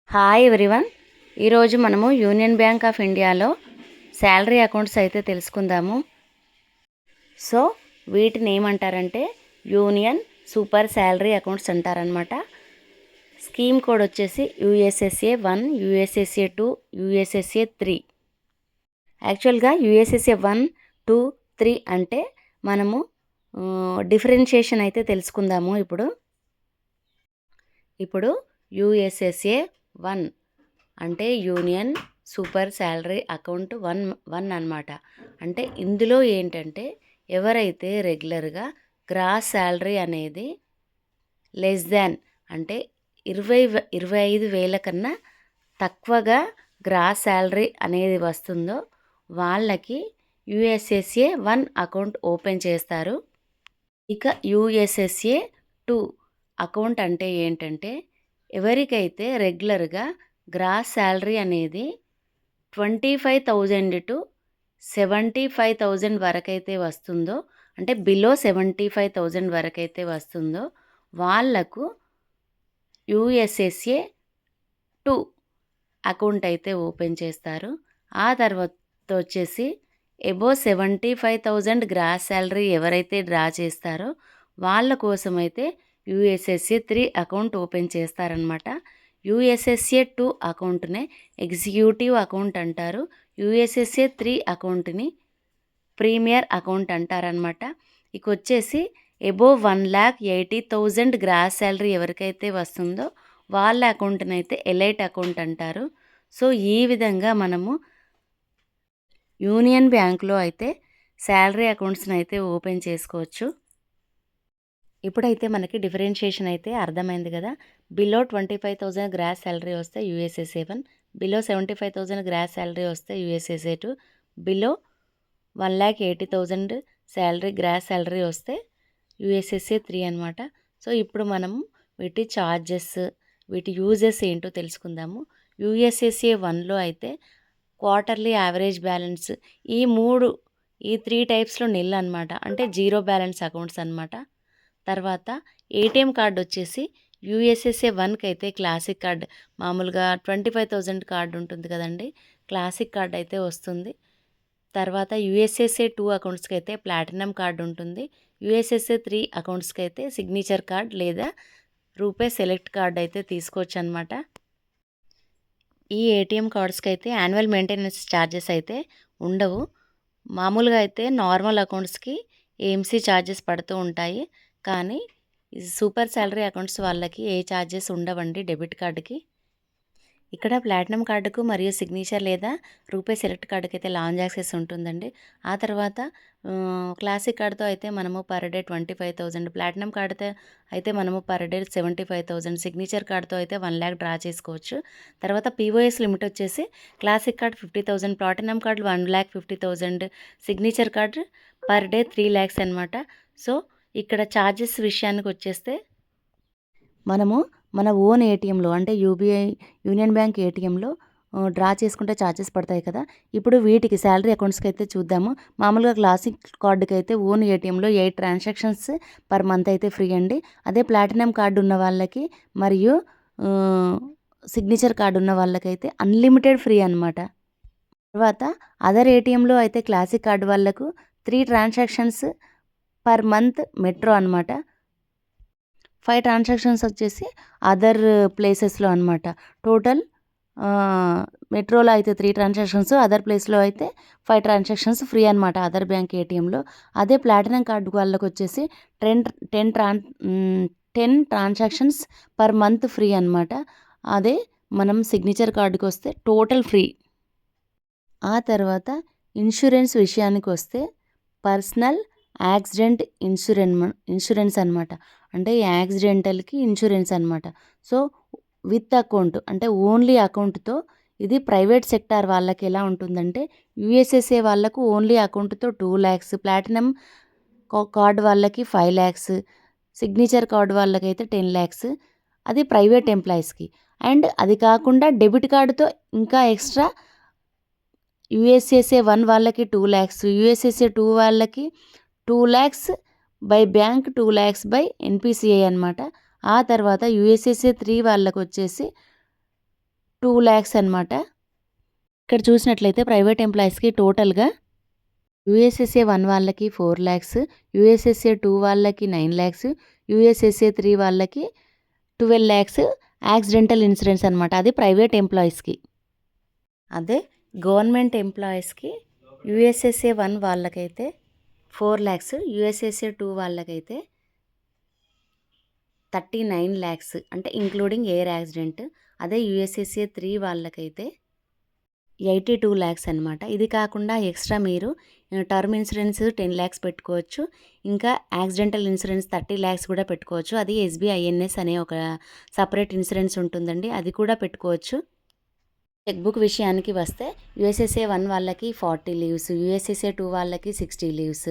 Hi everyone. ఈరోజు మనము union bank of ఇండియాలో శాలరీ అకౌంట్స్ అయితే తెలుసుకుందాము. సో వీటిని ఏమంటారంటే యూనియన్ సూపర్ శాలరీ అకౌంట్స్ అంటారనమాట. స్కీమ్ కోడ్ వచ్చేసి యూఎస్ఎస్ఏ 1, యూఎస్ఎస్ఏ 2, యూఎస్ఎస్ఏ 3. యాక్చువల్గా యూఎస్ఎస్ఏ 1, 2, 3 అంటే మనము డిఫరెన్షియేషన్ అయితే తెలుసుకుందాము. ఇప్పుడు యూఎస్ఎస్ఏ 1 అంటే యూనియన్ సూపర్ శాలరీ అకౌంట్ 1 అనమాట. అంటే ఇందులో ఏంటంటే ఎవరైతే రెగ్యులర్గా గ్రాస్ శాలరీ అనేది లెస్ దాన్ అంటే 25,000 కన్నా తక్కువగా గ్రాస్ శాలరీ అనేది వస్తుందో వాళ్ళకి యూఎస్ఎస్ఏ 1 అకౌంట్ ఓపెన్ చేస్తారు. ఇక యూఎస్ఎస్ఏ 2 అకౌంట్ అంటే ఏంటంటే ఎవరికైతే రెగ్యులర్గా గ్రాస్ శాలరీ అనేది 25,000 టు 75,000 వరకైతే వస్తుందో, అంటే బిలో 75,000 వరకైతే వస్తుందో వాళ్లకు యూఎస్ఎస్ఏ 2 అకౌంట్ అయితే ఓపెన్ చేస్తారు. ఆ తర్వాత వచ్చేసి ఎబో 75,000 గ్రాస్ శాలరీ ఎవరైతే డ్రా చేస్తారో వాళ్ళ కోసమైతే యూఎస్ఎస్ఏ 3 అకౌంట్ ఓపెన్ చేస్తారనమాట. యూఎస్ఎస్ఏ 2 అకౌంట్నే ఎగ్జిక్యూటివ్ అకౌంట్ అంటారు. యూఎస్ఎస్ఏ 3 అకౌంట్ని ప్రీమియర్ అకౌంట్ అంటారనమాట. ఇక వచ్చేసి ఎబోవ్ 1,80,000 గ్రాస్ శాలరీ ఎవరికైతే వస్తుందో వాళ్ళ అకౌంట్ని అయితే ఎలైట్ అకౌంట్ అంటారు. సో ఈ విధంగా మనము యూనియన్ బ్యాంక్లో అయితే శాలరీ అకౌంట్స్ని అయితే ఓపెన్ చేసుకోవచ్చు. ఇప్పుడైతే మనకి డిఫరెన్షియేషన్ అయితే అర్థమైంది కదా. బిలో 25,000 గ్రాస్ శాలరీ వస్తే యూఎస్ఎస్ఏ 1, బిలో 75,000 గ్రాస్ శాలరీ వస్తే యూఎస్ఎస్ఏ 2, బిలో 1,80,000 శాలరీ గ్రాస్ శాలరీ వస్తే యూఎస్ఎస్ఏ 3 అనమాట. సో ఇప్పుడు మనము వీటి ఛార్జెస్, వీటి యూజెస్ ఏంటో తెలుసుకుందాము. యూఎస్ఎస్ఏ 1లో అయితే క్వార్టర్లీ యావరేజ్ బ్యాలెన్స్ ఈ 3 టైప్స్లో నిల్ అనమాట. అంటే జీరో బ్యాలెన్స్ అకౌంట్స్ అనమాట. తర్వాత ఏటీఎం కార్డు వచ్చేసి యూఎస్ఎస్ఏ 1కి అయితే క్లాసిక్ కార్డ్, మామూలుగా 25,000 కార్డు ఉంటుంది కదండి, క్లాసిక్ కార్డ్ అయితే వస్తుంది. తర్వాత యూఎస్ఎస్ఏ 2 అకౌంట్స్కి అయితే ప్లాటినం కార్డు ఉంటుంది. యూఎస్ఎస్ఏ 3 అకౌంట్స్కి అయితే సిగ్నేచర్ కార్డ్ లేదా రూపే సెలెక్ట్ కార్డ్ అయితే తీసుకోవచ్చు అనమాట. ఈ ఏటీఎం కార్డ్స్కి అయితే యాన్యువల్ మెయింటెనెన్స్ ఛార్జెస్ అయితే ఉండవు. మామూలుగా అయితే నార్మల్ అకౌంట్స్కి ఏఎంసీ ఛార్జెస్ పడుతూ ఉంటాయి. కానీ సూపర్ శాలరీ అకౌంట్స్ వాళ్ళకి ఏ ఛార్జెస్ ఉండవండి డెబిట్ కార్డుకి. ఇక్కడ ప్లాటినం కార్డుకు మరియు సిగ్నేచర్ లేదా రూపే సెలెక్ట్ కార్డుకి అయితే లాంజ్ యాక్సెస్ ఉంటుందండి. ఆ తర్వాత క్లాసిక్ కార్డుతో అయితే మనము పర్ డే 25,000, ప్లాటినం కార్డుతో అయితే మనము పర్ డే 75,000, సిగ్నేచర్ కార్డుతో అయితే 1,00,000 డ్రా చేసుకోవచ్చు. తర్వాత పీఓఎస్ లిమిట్ వచ్చేసి classic card 50,000, platinum card 1,50,000, signature card per day 3 lakhs అనమాట. సో ఇక్కడ ఛార్జెస్ విషయానికి వచ్చేస్తే మనము మన ఓన్ ఏటీఎంలో అంటే యూనియన్ బ్యాంక్ ఏటీఎంలో డ్రా చేసుకుంటే ఛార్జెస్ పడతాయి కదా. ఇప్పుడు వీటికి శాలరీ అకౌంట్స్కి అయితే చూద్దాము. మామూలుగా క్లాసిక్ కార్డుకి అయితే ఓన్ ఏటీఎంలో 8 ట్రాన్సాక్షన్స్ పర్ మంత్ అయితే ఫ్రీ అండి. అదే ప్లాటినం కార్డు ఉన్న వాళ్ళకి మరియు సిగ్నేచర్ కార్డు ఉన్న వాళ్ళకైతే అన్లిమిటెడ్ ఫ్రీ అనమాట. తర్వాత అదర్ ఏటీఎంలో అయితే క్లాసిక్ కార్డు వాళ్ళకు 3 ట్రాన్సాక్షన్స్ పర్ మంత్ మెట్రో అనమాట. 5 ట్రాన్సాక్షన్స్ వచ్చేసి అదర్ ప్లేసెస్లో అనమాట. టోటల్ మెట్రోలో అయితే 3 ట్రాన్సాక్షన్స్, అదర్ ప్లేస్లో అయితే 5 ట్రాన్సాక్షన్స్ ఫ్రీ అనమాట అదర్ బ్యాంక్ ఏటీఎంలో. అదే ప్లాటినం కార్డు వాళ్ళకి వచ్చేసి 10 ట్రాన్సాక్షన్స్ పర్ మంత్ ఫ్రీ అనమాట. అదే మనం సిగ్నేచర్ కార్డుకి వస్తే టోటల్ ఫ్రీ. ఆ తర్వాత ఇన్సూరెన్స్ విషయానికి వస్తే పర్సనల్ యాక్సిడెంట్ ఇన్సూరెన్స్ అనమాట. అంటే యాక్సిడెంటల్కి ఇన్సూరెన్స్ అనమాట. సో విత్ అకౌంట్ అంటే ఓన్లీ అకౌంట్తో ఇది ప్రైవేట్ సెక్టార్ వాళ్ళకి ఎలా ఉంటుందంటే యూఎస్ఎస్ఏ వాళ్ళకు ఓన్లీ అకౌంట్తో 2 lakhs, ప్లాటినం కార్డు వాళ్ళకి 5 lakhs, సిగ్నేచర్ కార్డు వాళ్ళకైతే 10 lakhs. అది ప్రైవేట్ ఎంప్లాయీస్కి. అండ్ అది కాకుండా డెబిట్ కార్డుతో ఇంకా ఎక్స్ట్రా యూఎస్ఎస్ఏ 1 వాళ్ళకి 2 lakhs, యూఎస్ఎస్ఏ 2 వాళ్ళకి 2 lakhs by bank, 2 lakhs by NPCI అనమాట. ఆ తర్వాత యూఎస్ఎస్ఏ 3 వాళ్ళకి వచ్చేసి 2 lakhs అనమాట. ఇక్కడ చూసినట్లయితే ప్రైవేట్ ఎంప్లాయీస్‌కి టోటల్‌గా యూఎస్ఎస్ఏ 1 వాళ్ళకి 4 lakhs, యూఎస్ఎస్ఏ 2 వాళ్ళకి 9 lakhs, యూఎస్ఎస్ఏ 3 వాళ్ళకి 12 lakhs యాక్సిడెంటల్ ఇన్సూరెన్స్ అనమాట. అది ప్రైవేట్ ఎంప్లాయీస్‌కి. అదే గవర్నమెంట్ ఎంప్లాయీస్‌కి యూఎస్ఎస్ఏ 1 వాళ్ళకైతే 4 lakhs, యూఎస్ఎస్ఏ 2 వాళ్ళకైతే 39 lakhs అంటే ఇంక్లూడింగ్ ఎయిర్ యాక్సిడెంట్. అదే యూఎస్ఎస్ఏ 3 వాళ్ళకైతే 82 lakhs అనమాట. ఇది కాకుండా ఎక్స్ట్రా మీరు టర్మ్ ఇన్సూరెన్స్ 10 lakhs పెట్టుకోవచ్చు. ఇంకా యాక్సిడెంటల్ ఇన్సూరెన్స్ 30 lakhs కూడా పెట్టుకోవచ్చు. అది ఎస్బీఐఎన్ఎస్ అనే ఒక సపరేట్ ఇన్సూరెన్స్ ఉంటుందండి, అది కూడా పెట్టుకోవచ్చు. చెక్ బుక్ విషయానికి వస్తే యూఎస్ఎస్ఏ 1 వాళ్ళకి 40 లీవ్స్, యూఎస్ఎస్ఏ 2 వాళ్ళకి 60 లీవ్స్,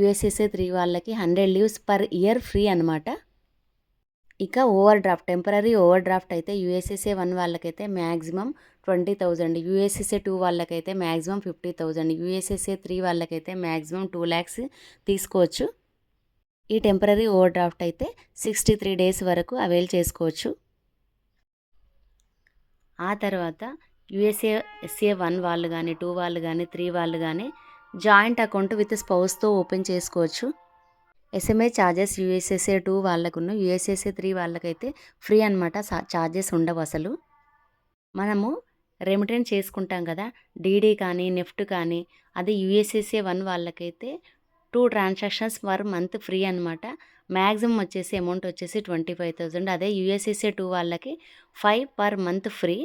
యూఎస్ఎస్ఏ 3 వాళ్ళకి 100 లీవ్స్ పర్ ఇయర్ ఫ్రీ అనమాట. ఇక over draft, temporary over draft అయితే యూఎస్ఎస్ఏ 1 వాళ్ళకైతే మ్యాక్సిమం 20,000, యూఎస్ఎస్ఏ 2 వాళ్ళకైతే మ్యాక్సిమం 50,000, యూఎస్ఎస్ఏ 3 వాళ్ళకైతే మ్యాక్సిమం 2 lakhs తీసుకోవచ్చు. ఈ టెంపరరీ ఓవర్ డ్రాఫ్ట్ అయితే 63 days వరకు అవైల్ చేసుకోవచ్చు. ఆ తర్వాత యూఎస్ఎస్ఏ 1 వాళ్ళు కానీ 2 వాళ్ళు కానీ 3 వాళ్ళు కానీ జాయింట్ అకౌంట్ విత్ స్పౌస్తో ఓపెన్ చేసుకోవచ్చు. ఎస్ఎంఏ ఛార్జెస్ యూఎస్ఎస్ఏ 2 వాళ్ళకున్న యూఎస్ఎస్ఏ 3 వాళ్ళకైతే ఫ్రీ అనమాట. ఛార్జెస్ ఉండవు అసలు. మనము రెమిటెన్స్ చేసుకుంటాం కదా, డీడీ కానీ నెఫ్ట్ కానీ, అది యూఎస్ఎస్ఏ 1 వాళ్ళకైతే 2 transactions పర్ మంత్ ఫ్రీ అనమాట. మ్యాక్సిమం వచ్చేసి అమౌంట్ వచ్చేసి 25,000. అదే యూఎస్ఎస్ఏ 2 వాళ్ళకి 5 per month ఫ్రీ,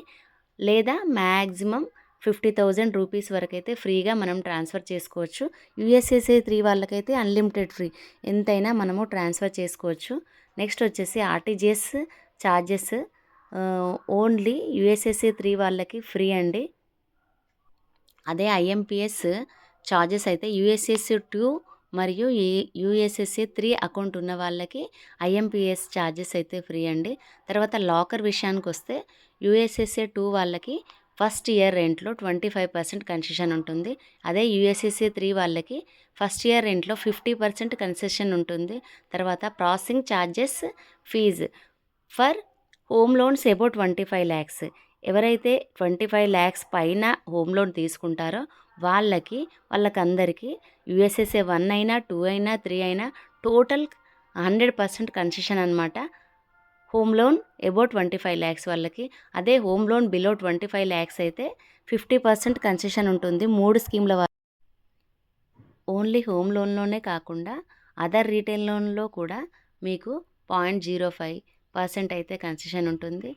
లేదా మ్యాక్సిమం 50,000 రూపీస్ వరకు అయితే ఫ్రీగా మనం ట్రాన్స్ఫర్ చేసుకోవచ్చు. యూఎస్ఎస్ఏ 3 వాళ్ళకైతే అన్లిమిటెడ్ ఫ్రీ, ఎంతైనా మనము ట్రాన్స్ఫర్ చేసుకోవచ్చు. నెక్స్ట్ వచ్చేసి ఆర్టీజీఎస్ ఛార్జెస్ ఓన్లీ యూఎస్ఎస్ఏ 3 వాళ్ళకి ఫ్రీ అండి. అదే ఐఎంపిఎస్ ఛార్జెస్ అయితే యూఎస్ఎస్ఏ 2 మరియు యూఎస్ఎస్ఏ 3 అకౌంట్ ఉన్న వాళ్ళకి ఐఎంపిఎస్ ఛార్జెస్ అయితే ఫ్రీ అండి. తర్వాత లాకర్ విషయానికి వస్తే యూఎస్ఎస్ఏ 2 వాళ్ళకి ఫస్ట్ ఇయర్ రెంట్లో 25% కన్సెషన్ ఉంటుంది. అదే యూఎస్ఎస్ఏ 3 వాళ్ళకి ఫస్ట్ ఇయర్ రెంట్లో 50% కన్సెషన్ ఉంటుంది. తర్వాత processing charges fees for home loans about 25 lakhs. ఎవరైతే 25 lakhs పైన హోమ్ లోన్ తీసుకుంటారో వాళ్ళకందరికీ యూఎస్ఎస్ఏ 1 అయినా 2 అయినా 3 అయినా టోటల్ 100% కన్సెషన్ అనమాట. హోమ్ లోన్ అబౌట్ 25 lakhs వాళ్ళకి. అదే హోమ్ లోన్ బిలో 25 lakhs అయితే 50% కన్సెషన్ ఉంటుంది 3 స్కీమ్ల వారు. ఓన్లీ హోమ్ లోన్లోనే కాకుండా అదర్ రీటైల్ లోన్లో కూడా మీకు 0.05% అయితే కన్సెషన్ ఉంటుంది.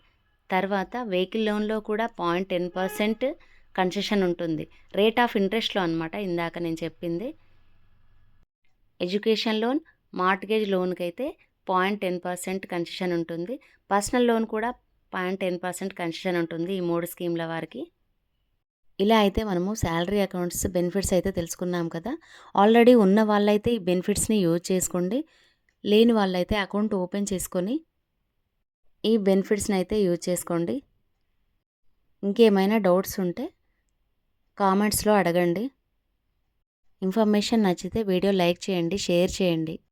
తర్వాత వెహికల్ లోన్లో కూడా 0.10% కన్సెషన్ ఉంటుంది. రేట్ ఆఫ్ ఇంట్రెస్ట్లో అనమాట ఇందాక నేను చెప్పింది. ఎడ్యుకేషన్ లోన్, మార్ట్గేజ్ లోన్కి అయితే 0.10% కన్సెషన్ ఉంటుంది. పర్సనల్ లోన్ కూడా 0.10% కన్సెషన్ ఉంటుంది ఈ 3 స్కీమ్ల వారికి. ఇలా అయితే మనము శాలరీ అకౌంట్స్ బెనిఫిట్స్ అయితే తెలుసుకున్నాం కదా. ఆల్రెడీ ఉన్న వాళ్ళైతే ఈ బెనిఫిట్స్ని యూజ్ చేసుకోండి, లేని వాళ్ళైతే అకౌంట్ ఓపెన్ చేసుకొని ఈ బెనిఫిట్స్ని అయితే యూజ్ చేసుకోండి. ఇంకేమైనా డౌట్స్ ఉంటే కామెంట్స్లో అడగండి. ఇన్ఫర్మేషన్ నచ్చితే వీడియో లైక్ చేయండి, షేర్ చేయండి.